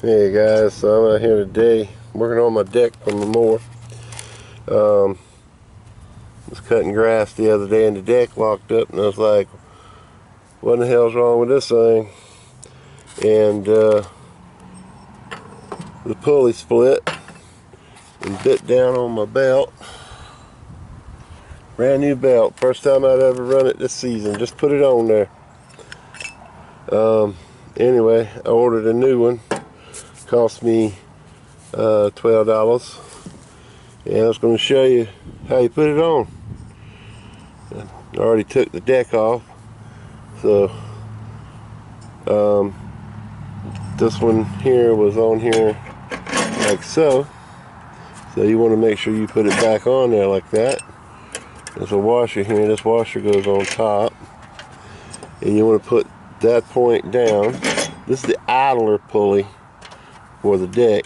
Hey guys, so I'm out here today working on my deck from the mower. Was cutting grass the other day and the deck locked up, and I was like, what in the hell's wrong with this thing? And the pulley split and bit down on my belt. Brand new belt, first time I'd ever run it this season. Just put it on there. Anyway, I ordered a new one. Cost me $12, and I was going to show you how you put it on. I already took the deck off, so this one here was on here like so. So you want to make sure you put it back on there like that. There's a washer here. This washer goes on top, and you want to put that point down. This is the idler pulley for the deck.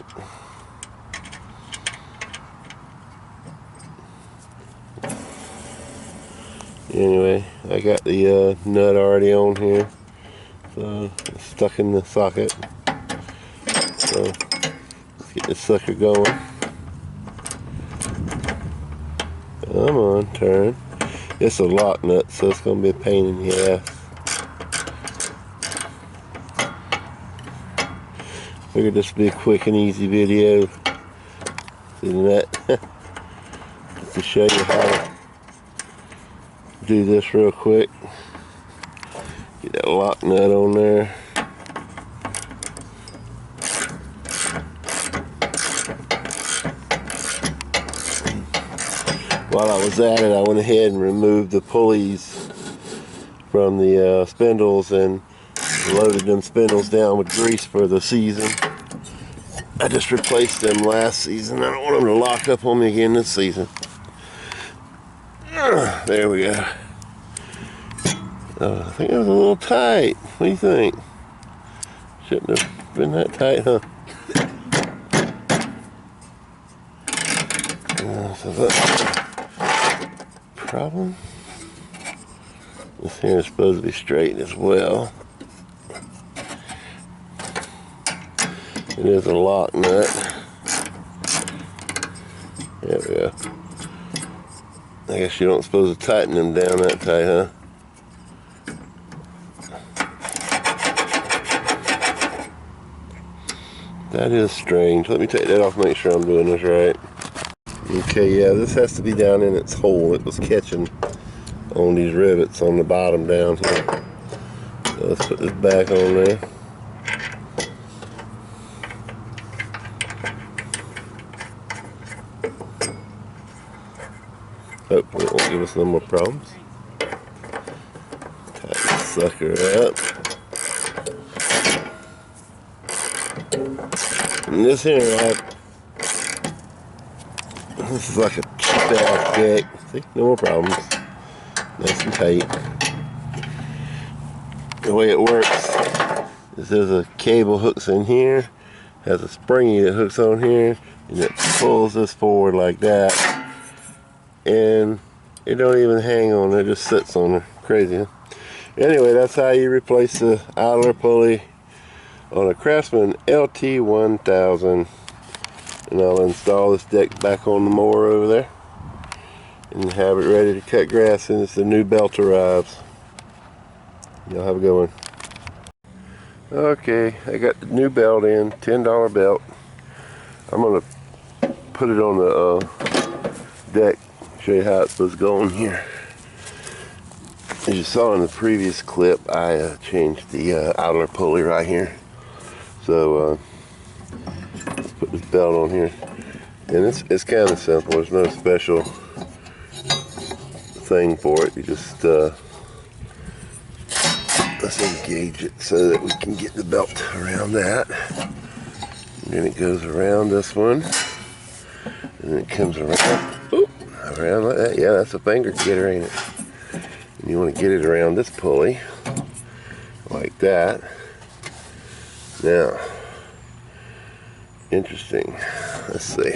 Anyway, I got the nut already on here, so it's stuck in the socket. So let's get this sucker going. Come on, turn. It's a lock nut, so it's going to be a pain in the ass. Figured this would be a quick and easy video. See that? Just to show you how to do this real quick. Get that lock nut on there. While I was at it, I went ahead and removed the pulleys from the spindles and loaded them spindles down with grease for the season. I just replaced them last season. I don't want them to lock up on me again this season. There we go. I think it was a little tight. What do you think? Shouldn't have been that tight, huh? So that's the problem. This here is supposed to be straight as well. It is a lock nut. There we go. I guess you don't supposed to tighten them down that tight, huh? That is strange. Let me take that off, make sure I'm doing this right. Okay, yeah, this has to be down in its hole. It was catching on these rivets on the bottom down here. So let's put this back on there. Hopefully it won't give us no more problems. Tighten the sucker up. And this here, this is like a cheap ass deck. See, no more problems. Nice and tight. The way it works is there's a cable hooks in here, has a springy that hooks on here, and it pulls this forward like that. And it don't even hang on there, it just sits on there. Crazy, huh? Anyway, that's how you replace the idler pulley on a Craftsman LT1000. And I'll install this deck back on the mower over there and have it ready to cut grass as the new belt arrives. Y'all have a good one. Okay, I got the new belt in, $10 belt. I'm gonna put it on the deck. Show you how it's supposed to go on here. As you saw in the previous clip, I changed the idler pulley right here. So let's put this belt on here, and it's kind of simple. There's no special thing for it. You just let's engage it so that we can get the belt around that. And then it goes around this one, and then it comes around. Oop. Around like that. Yeah, that's a finger getter, ain't it? And you want to get it around this pulley like that. Now, interesting. Let's see.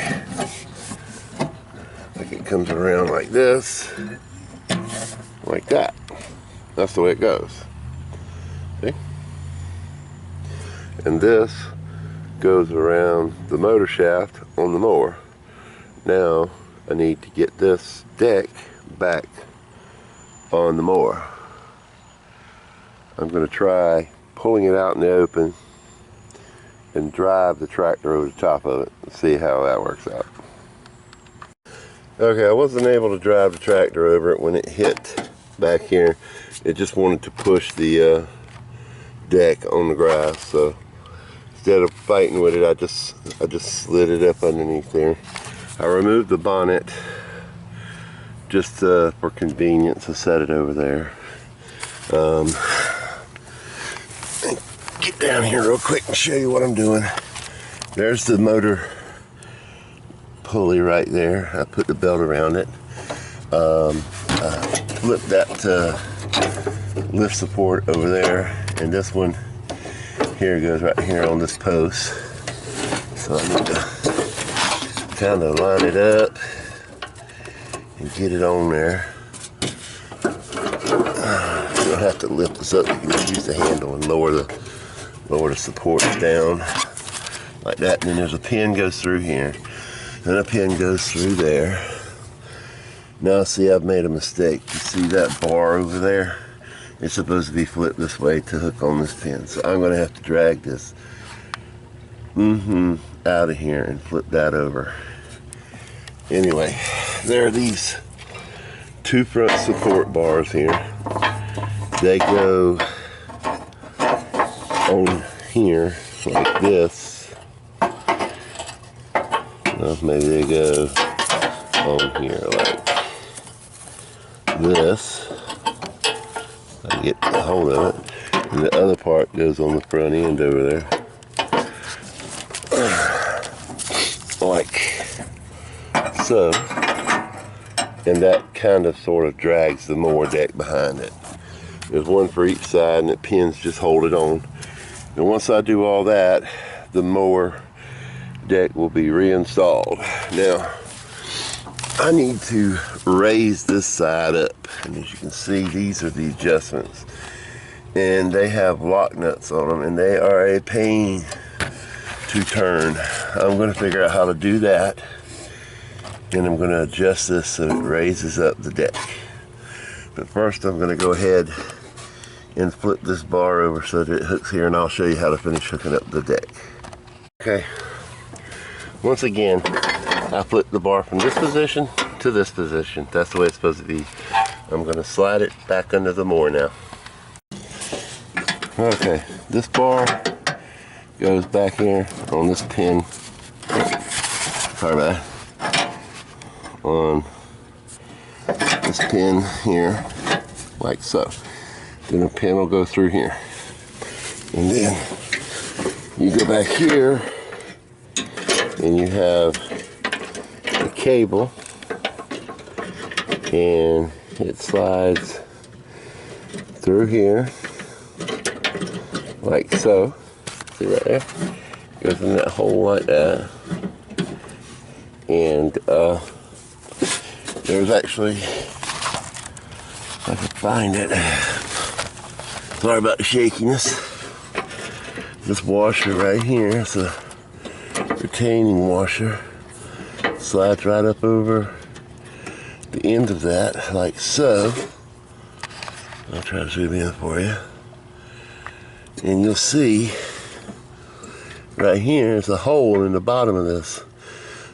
Like it comes around like this, like that. That's the way it goes. See? And this goes around the motor shaft on the mower. Now I need to get this deck back on the mower. I'm going to try pulling it out in the open and drive the tractor over the top of it and see how that works out. Okay, I wasn't able to drive the tractor over it when it hit back here. It just wanted to push the deck on the grass, so instead of fighting with it, I just slid it up underneath there. I removed the bonnet just for convenience. I set it over there. Get down here real quick and show you what I'm doing. There's the motor pulley right there. I put the belt around it. I flipped that lift support over there, and this one here goes right here on this post. So I need to kind of line it up and get it on there. You don't have to lift this up. You can just use the handle and lower the supports down like that. And then there's a pin goes through here, and a pin goes through there. Now see, I've made a mistake. You see that bar over there? It's supposed to be flipped this way to hook on this pin. So I'm going to have to drag this out of here and flip that over. Anyway, there are these two front support bars here. They go on here like this. Well, maybe they go on here like this. I can get a hold of it. And the other part goes on the front end over there. Like so. And that kind of sort of drags the mower deck behind it. There's one for each side, and the pins just hold it on. And once I do all that, the mower deck will be reinstalled. Now, I need to raise this side up. And as you can see, these are the adjustments. And they have lock nuts on them, and they are a pain to turn. I'm going to figure out how to do that. And I'm going to adjust this so it raises up the deck. But first I'm going to go ahead and flip this bar over so that it hooks here, and I'll show you how to finish hooking up the deck. Okay, once again, I flip the bar from this position to this position. That's the way it's supposed to be. I'm going to slide it back under the mower now. Okay, this bar goes back here on this pin. Sorry about that. On this pin here, like so. Then a pin will go through here. And then you go back here and you have the cable, and it slides through here like so. See right there? Goes in that hole like that. And there's actually, if I can find it, sorry about the shakiness, this washer right here, it's a retaining washer, slides right up over the end of that, like so. I'll try to zoom in for you. And you'll see, right here is a hole in the bottom of this.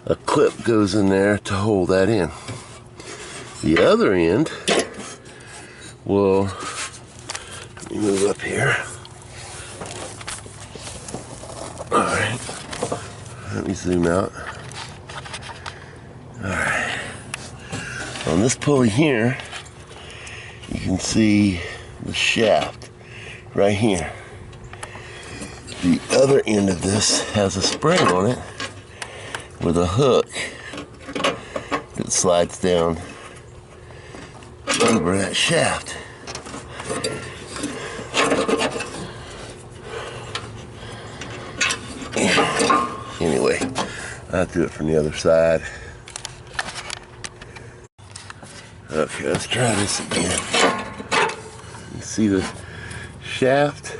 A clip goes in there to hold that in. The other end will, let me move up here. Alright, let me zoom out. Alright, on this pulley here, you can see the shaft right here. The other end of this has a spring on it with a hook that slides down over that shaft. Anyway, I'll do it from the other side. Okay, let's try this again. You see the shaft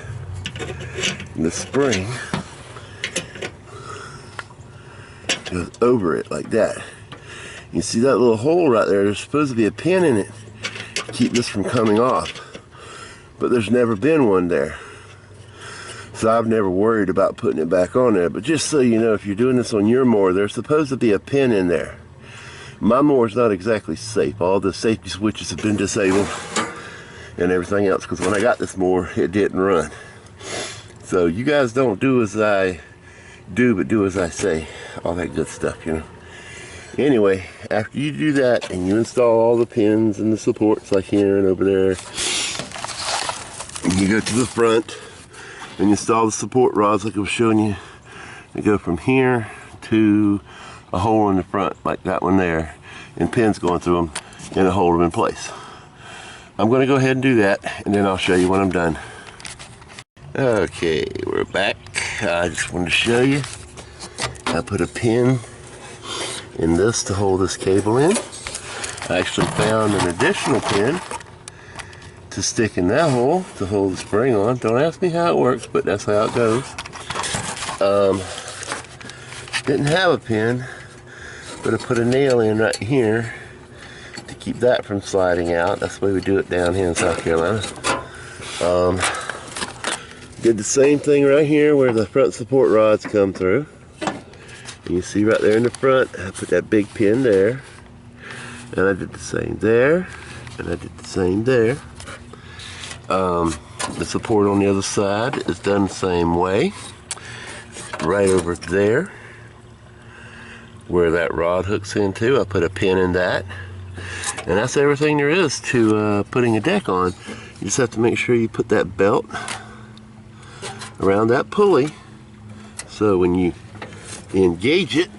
and the spring goes over it like that. You see that little hole right there? There's supposed to be a pin in it to keep this from coming off, but there's never been one there. So I've never worried about putting it back on there. But just so you know, if you're doing this on your mower, there's supposed to be a pin in there. My mower's not exactly safe. All the safety switches have been disabled and everything else, because when I got this mower, it didn't run. So you guys don't do as I do, but do as I say. All that good stuff, you know. Anyway, after you do that and you install all the pins and the supports like here and over there, and you go to the front and install the support rods like I was showing you. They go from here to a hole in the front like that one there, and pins going through them and hold them in place. I'm going to go ahead and do that, and then I'll show you when I'm done. Okay, we're back. I just wanted to show you. I put a pin in this to hold this cable in. I actually found an additional pin to stick in that hole to hold the spring on. Don't ask me how it works, but that's how it goes. Didn't have a pin, but I put a nail in right here to keep that from sliding out. That's the way we do it down here in South Carolina. Did the same thing right here where the front support rods come through. And you see right there in the front, I put that big pin there. And I did the same there. And I did the same there. The support on the other side is done the same way. Right over there, where that rod hooks into, I put a pin in that. And that's everything there is to putting a deck on. You just have to make sure you put that belt around that pulley, so when you engage it,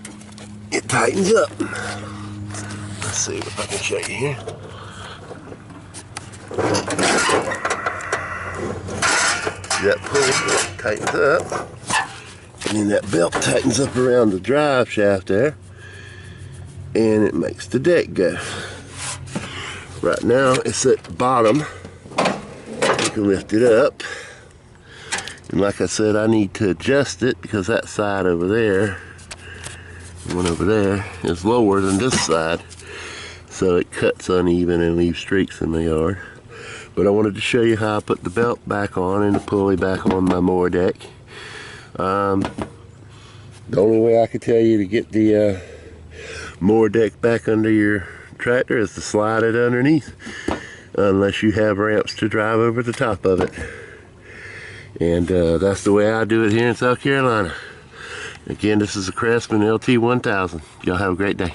it tightens up. Let's see if I can show you here. See that pulley tightens up, and then that belt tightens up around the drive shaft there, and it makes the deck go. Right now it's at the bottom. You can lift it up, and like I said, I need to adjust it because that side over there, the one over there, is lower than this side, so it cuts uneven and leaves streaks in the yard. But I wanted to show you how I put the belt back on and the pulley back on my mower deck. The only way I could tell you to get the mower deck back under your tractor is to slide it underneath, unless you have ramps to drive over the top of it. And that's the way I do it here in South Carolina. Again, this is a Craftsman LT1000. Y'all have a great day.